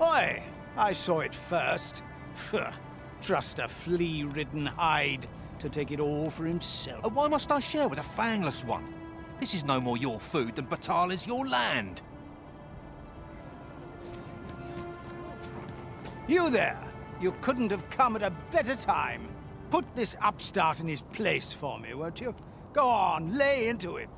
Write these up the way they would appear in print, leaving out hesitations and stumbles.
Oi! I saw it first. Phew. Trust a flea-ridden hide to take it all for himself. Why must I share with a fangless one? This is no more your food than Batal is your land. You there! You couldn't have come at a better time. Put this upstart in his place for me, won't you? Go on, lay into it.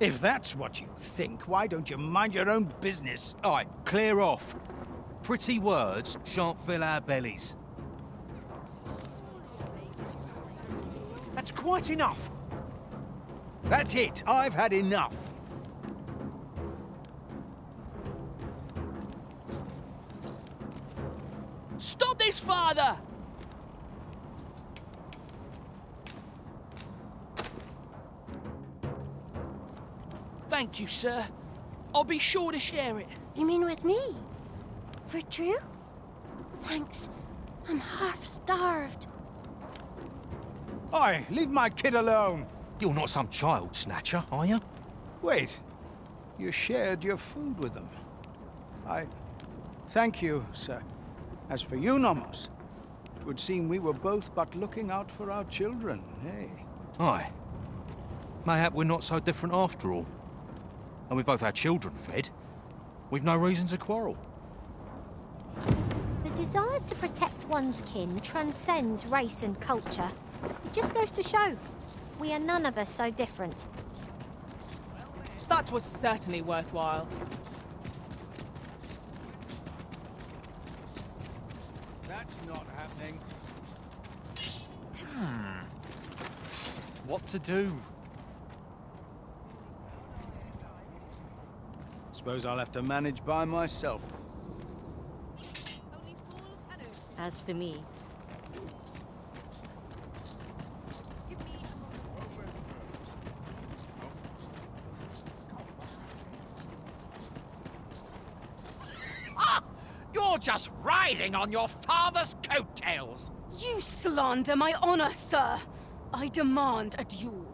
If that's what you think, why don't you mind your own business? All right, clear off. Pretty words shan't fill our bellies. That's quite enough. That's it. I've had enough. Stop this, father! Thank you, sir. I'll be sure to share it. You mean with me? For true? Thanks. I'm half starved. Oi, leave my kid alone. You're not some child snatcher, are you? Wait. You shared your food with them. Thank you, sir. As for you, Nomos, it would seem we were both but looking out for our children, eh? Aye. Mayhap we're not so different after all. And we both had children fed. We've no reason to quarrel. The desire to protect one's kin transcends race and culture. It just goes to show, we are none of us so different. That was certainly worthwhile. That's not happening. What to do? Suppose I'll have to manage by myself. As for me, You're just riding on your father's coattails. You slander my honor, sir. I demand a duel.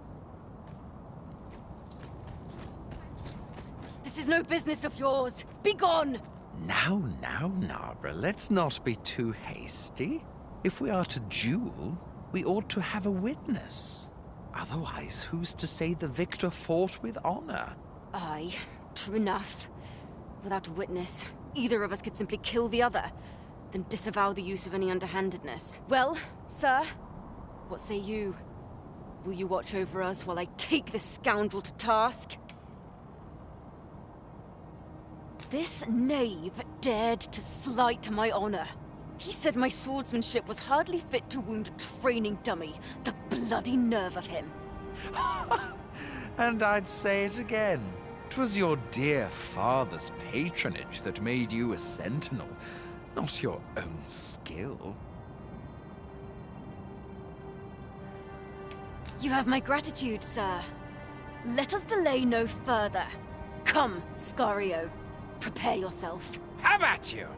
This is no business of yours. Begone! Now, Narborough, let's not be too hasty. If we are to duel, we ought to have a witness. Otherwise, who's to say the victor fought with honor? Aye, true enough. Without a witness, either of us could simply kill the other, then disavow the use of any underhandedness. Well, sir, what say you? Will you watch over us while I take this scoundrel to task? This knave dared to slight my honor. He said my swordsmanship was hardly fit to wound a training dummy. The bloody nerve of him. And I'd say it again. 'Twas your dear father's patronage that made you a sentinel, not your own skill. You have my gratitude, sir. Let us delay no further. Come, Scario. Prepare yourself. Have at you!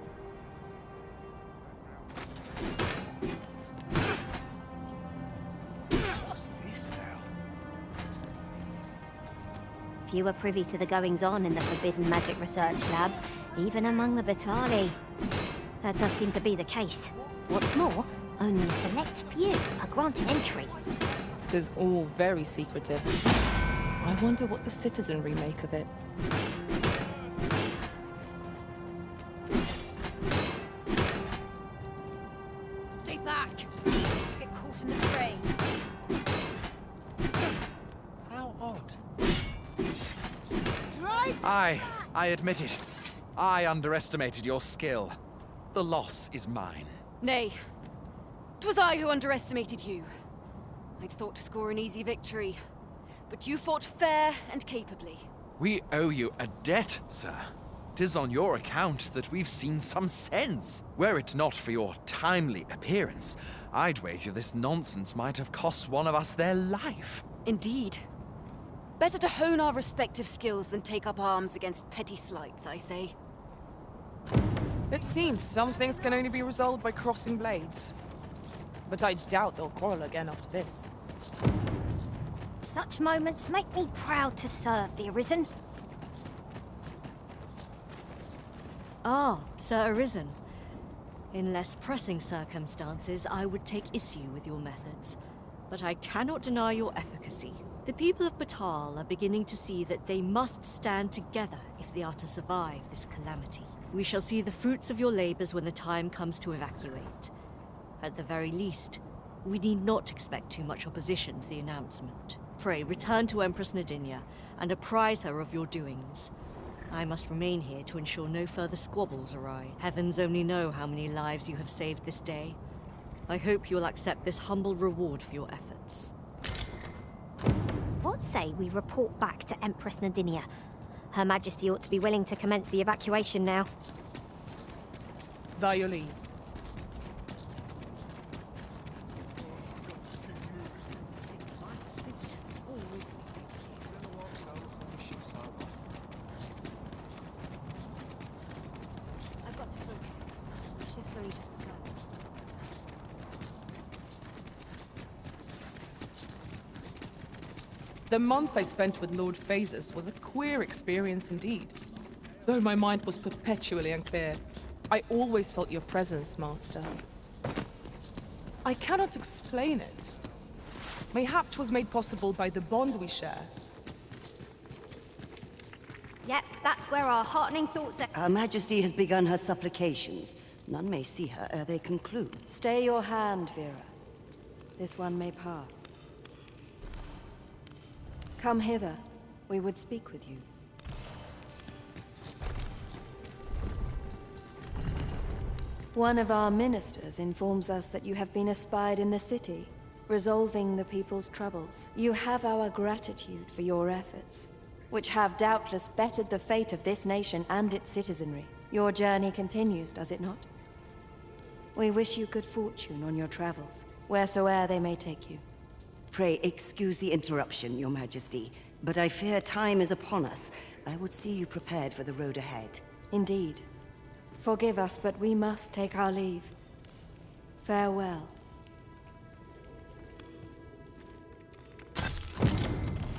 What's this now? few are privy to the goings-on in the Forbidden Magic Research Lab, even among the Batali. That does seem to be the case. What's more, only a select few are granted entry. It is all very secretive. I wonder what the citizenry make of it. Stay back! You get caught in the fray. How odd. Drive! I admit it. I underestimated your skill. The loss is mine. Nay, 'twas I who underestimated you. I'd thought to score an easy victory, but you fought fair and capably. We owe you a debt, sir. 'Tis on your account that we've seen some sense. Were it not for your timely appearance, I'd wager this nonsense might have cost one of us their life. Indeed. Better to hone our respective skills than take up arms against petty slights, I say. It seems some things can only be resolved by crossing blades. But I doubt they'll quarrel again after this. Such moments make me proud to serve the Arisen. Ah, Sir Arisen. In less pressing circumstances, I would take issue with your methods, but I cannot deny your efficacy. The people of Batal are beginning to see that they must stand together if they are to survive this calamity. We shall see the fruits of your labors when the time comes to evacuate. At the very least, we need not expect too much opposition to the announcement. Pray, return to Empress Nadinia and apprise her of your doings. I must remain here to ensure no further squabbles arise. Heavens only know how many lives you have saved this day. I hope you will accept this humble reward for your efforts. What say we report back to Empress Nadinia? Her Majesty ought to be willing to commence the evacuation now. By your leave. I've got to focus. My shift's only just begun. The month I spent with Lord Phases was a queer experience indeed. Though my mind was perpetually unclear, I always felt your presence, Master. I cannot explain it. Mayhap 'twas made possible by the bond we share. Yep, that's where our heartening thoughts are. Her Majesty has begun her supplications. None may see her ere they conclude. Stay your hand, Vera. This one may pass. Come hither. We would speak with you. One of our ministers informs us that you have been espied in the city, resolving the people's troubles. You have our gratitude for your efforts, which have doubtless bettered the fate of this nation and its citizenry. Your journey continues, does it not? We wish you good fortune on your travels, wheresoe'er they may take you. Pray excuse the interruption, Your Majesty, but I fear time is upon us. I would see you prepared for the road ahead. Indeed. Forgive us, but we must take our leave. Farewell.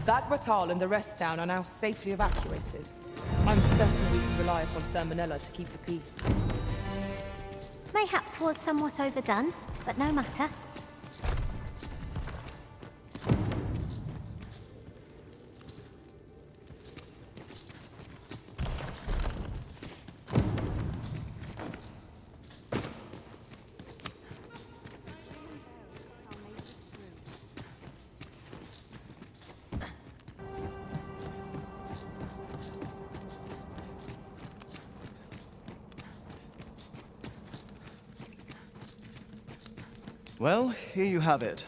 That Batal and the rest town are now safely evacuated. I'm certain we can rely upon Sir Manella to keep the peace. Mayhap 'twas somewhat overdone, but no matter. Well, here you have it.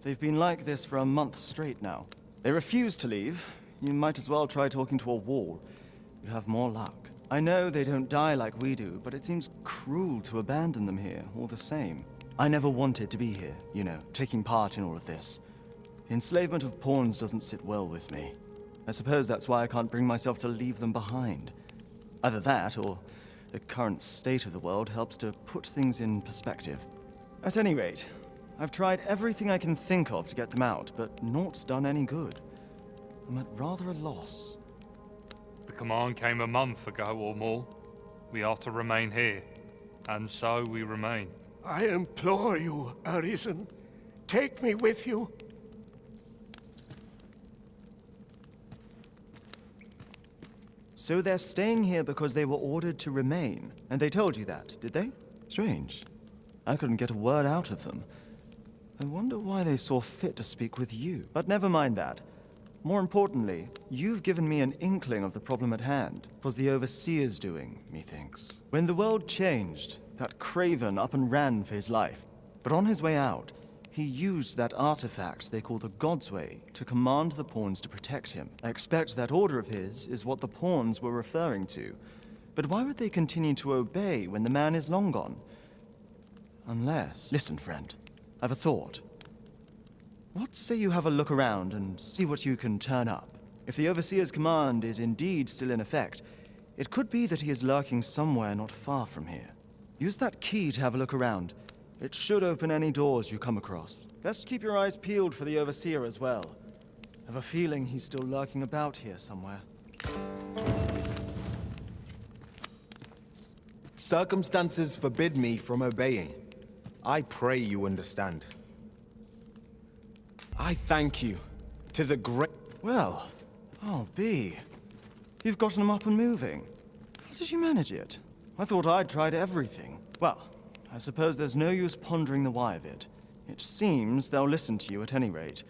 They've been like this for a month straight now. They refuse to leave. You might as well try talking to a wall. You'd have more luck. I know they don't die like we do, but it seems cruel to abandon them here, all the same. I never wanted to be here, you know, taking part in all of this. The enslavement of pawns doesn't sit well with me. I suppose that's why I can't bring myself to leave them behind. Either that, or the current state of the world helps to put things in perspective. At any rate, I've tried everything I can think of to get them out, but naught's done any good. I'm at rather a loss. The command came a month ago or more. We are to remain here, and so we remain. I implore you, Arisen. Take me with you. So they're staying here because they were ordered to remain, and they told you that, did they? Strange. I couldn't get a word out of them. I wonder why they saw fit to speak with you. But never mind that. More importantly, you've given me an inkling of the problem at hand. 'Twas the Overseer's doing, methinks. When the world changed, that craven up and ran for his life. But on his way out, he used that artifact they call the God's Way to command the pawns to protect him. I expect that order of his is what the pawns were referring to. But why would they continue to obey when the man is long gone? Unless... Listen, friend. I've a thought. What say you have a look around and see what you can turn up? If the Overseer's command is indeed still in effect, it could be that he is lurking somewhere not far from here. Use that key to have a look around. It should open any doors you come across. Best keep your eyes peeled for the Overseer as well. I have a feeling he's still lurking about here somewhere. Circumstances forbid me from obeying. I pray you understand. I thank you. 'Tis a great... Well, I'll be. You've gotten them up and moving. How did you manage it? I thought I'd tried everything. Well, I suppose there's no use pondering the why of it. It seems they'll listen to you at any rate.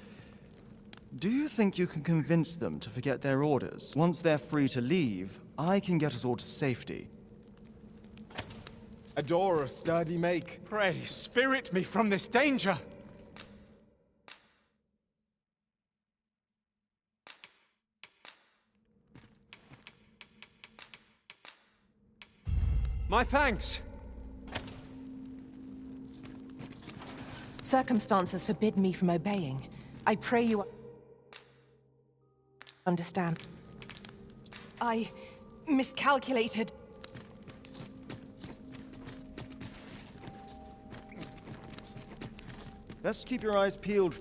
Do you think you can convince them to forget their orders? Once they're free to leave, I can get us all to safety. A door of sturdy make. Pray, spirit me from this danger! My thanks! Circumstances forbid me from obeying. I pray you understand. I miscalculated. Best keep your eyes peeled.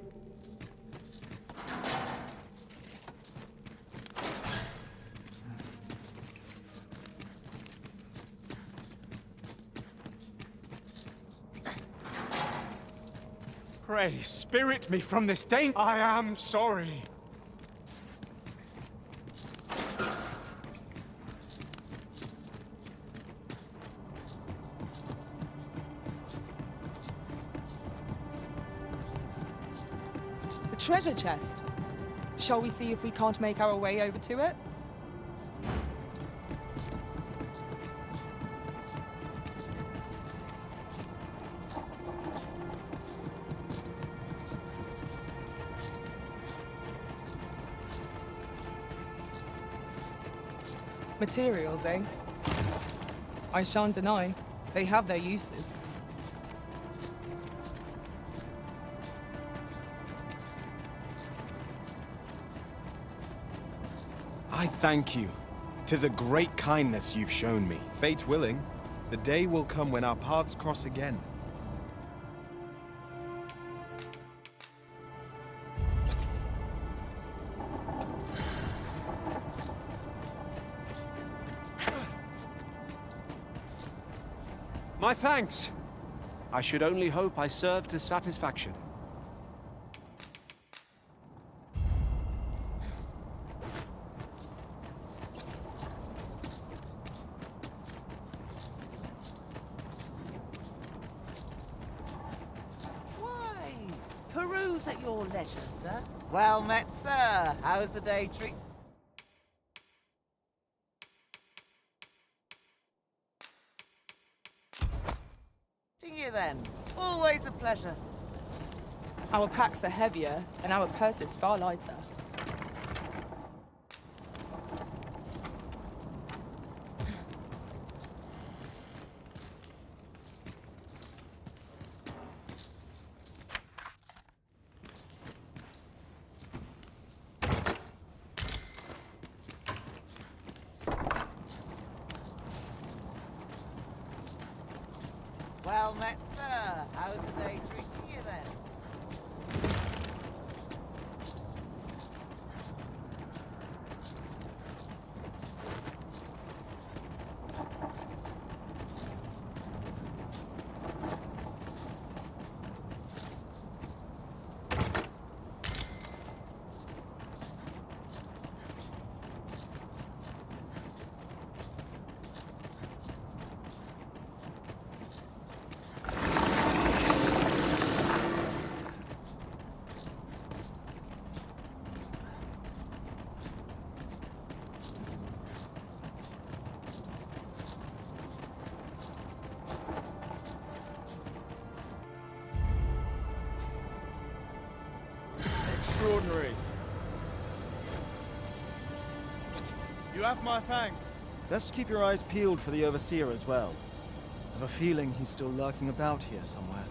Pray, spirit me from this danger. I am sorry. The treasure chest. Shall we see if we can't make our way over to it? Materials, eh? I shan't deny. They have their uses. I thank you. 'Tis a great kindness you've shown me. Fate willing, the day will come when our paths cross again. My thanks! I should only hope I served to satisfaction. Why, peruse at your leisure, sir. Well met, sir. How's the day treat? You then. Always a pleasure. Our packs are heavier, and our purses far lighter. Well met, sir. How's the day treating you then? Extraordinary. You have my thanks. Best keep your eyes peeled for the Overseer as well. I have a feeling he's still lurking about here somewhere.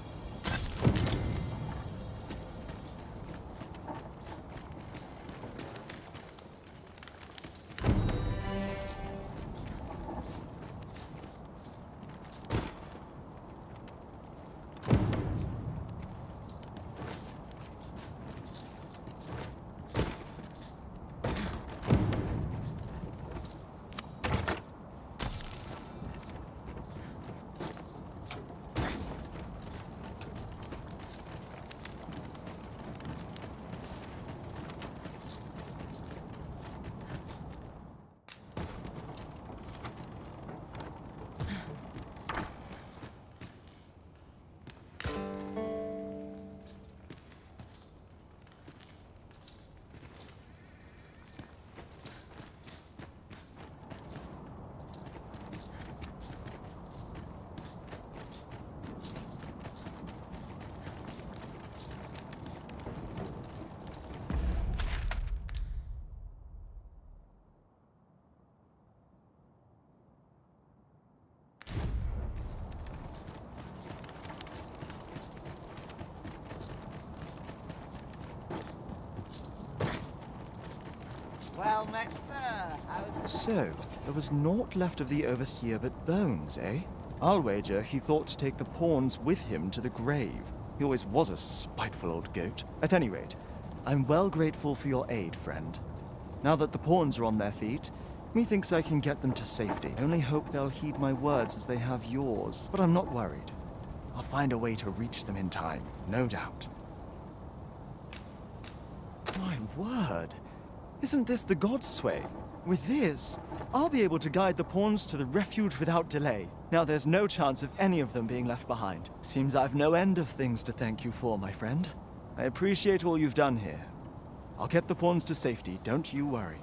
Well met, sir. So, there was naught left of the Overseer but bones, eh? I'll wager he thought to take the pawns with him to the grave. He always was a spiteful old goat. At any rate, I'm well grateful for your aid, friend. Now that the pawns are on their feet, methinks I can get them to safety. I only hope they'll heed my words as they have yours. But I'm not worried. I'll find a way to reach them in time, no doubt. My word! Isn't this the God's way? With this, I'll be able to guide the pawns to the refuge without delay. Now there's no chance of any of them being left behind. Seems I've no end of things to thank you for, my friend. I appreciate all you've done here. I'll get the pawns to safety, don't you worry.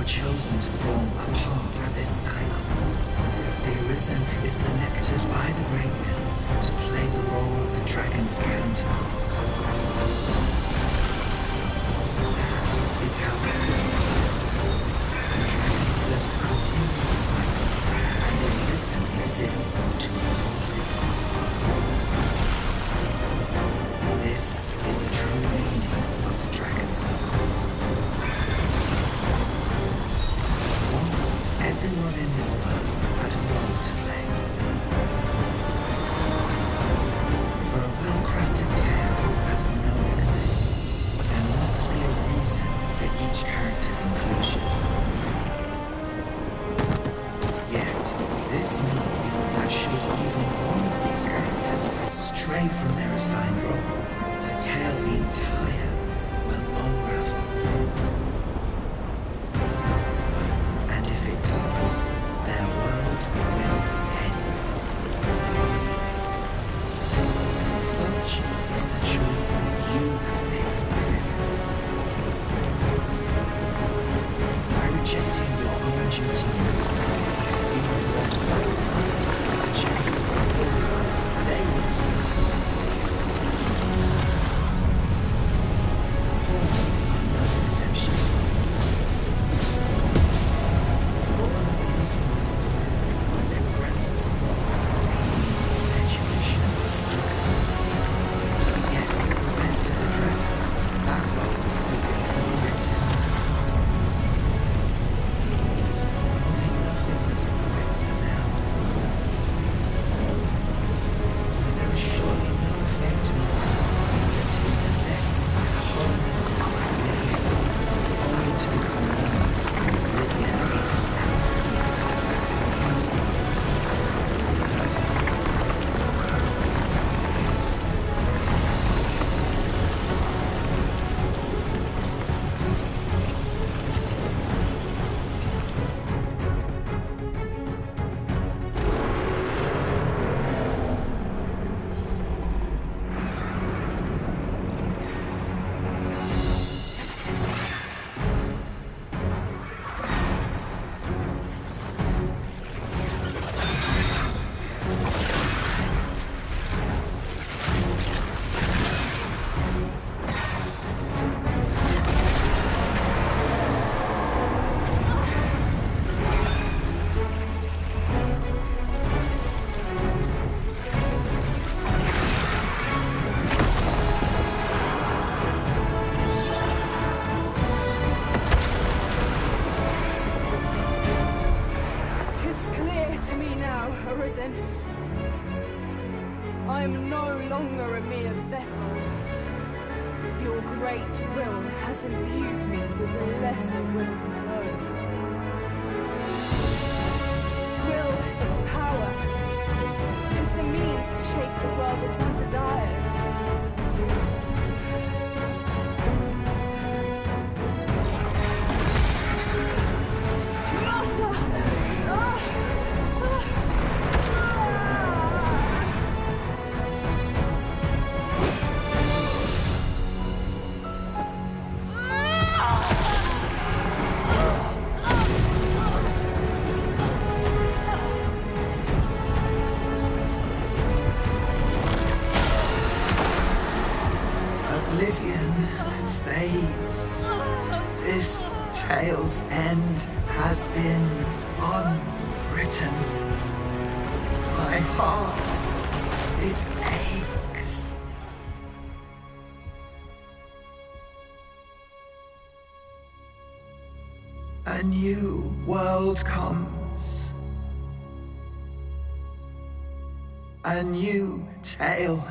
chosen to form a part of this cycle. The Arisen is selected by the Great Will to play the role of the dragon's counterpart. That is how this works. The dragon serves to continue the cycle, and the Arisen exists to oppose it. This is the true meaning of the dragon's Dogma. Once, everyone in this world had a role to play. For a well-crafted tale has no excess. rejecting your own duties. You have led all others to the chest of the world's veins. Pause are no exception. All of the infamous they were granted the role of aiding the perpetuation of the saga. Yet, theft of the dragon, that role has been overwritten. Only nothingness threats them now. But there is surely no fate more gratifying than to be possessed by the horrors of oblivion, only to become known in oblivion itself. Tis clear to me now, Arisen. I am no longer a mere vessel. Your great will has imbued me with a lesser will of my own. Will is power. 'Tis the means to shape the world as one desires. Master! Oblivion fades. This tale's end has been unwritten. My heart, it aches. A new world comes. A new tale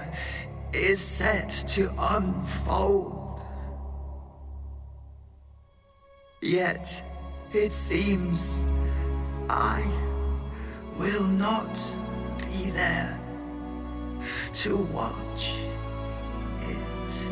is set to unfold. Yet, it seems I will not be there to watch it.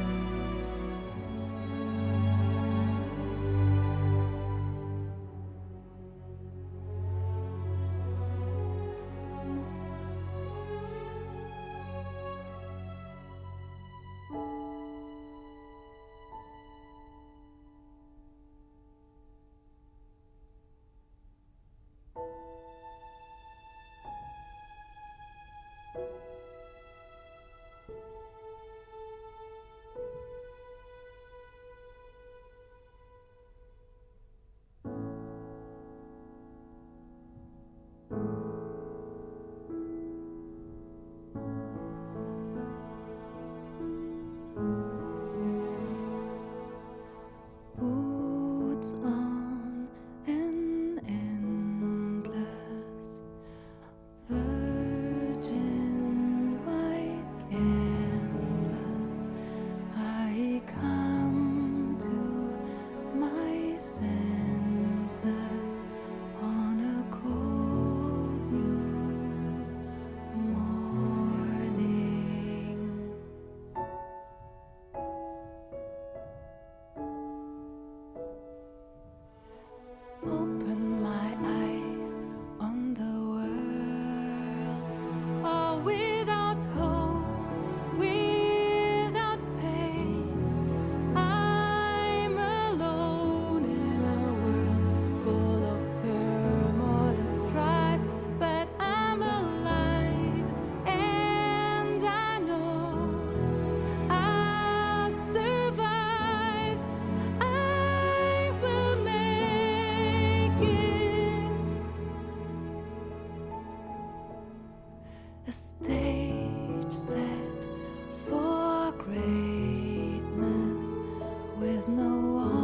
the water.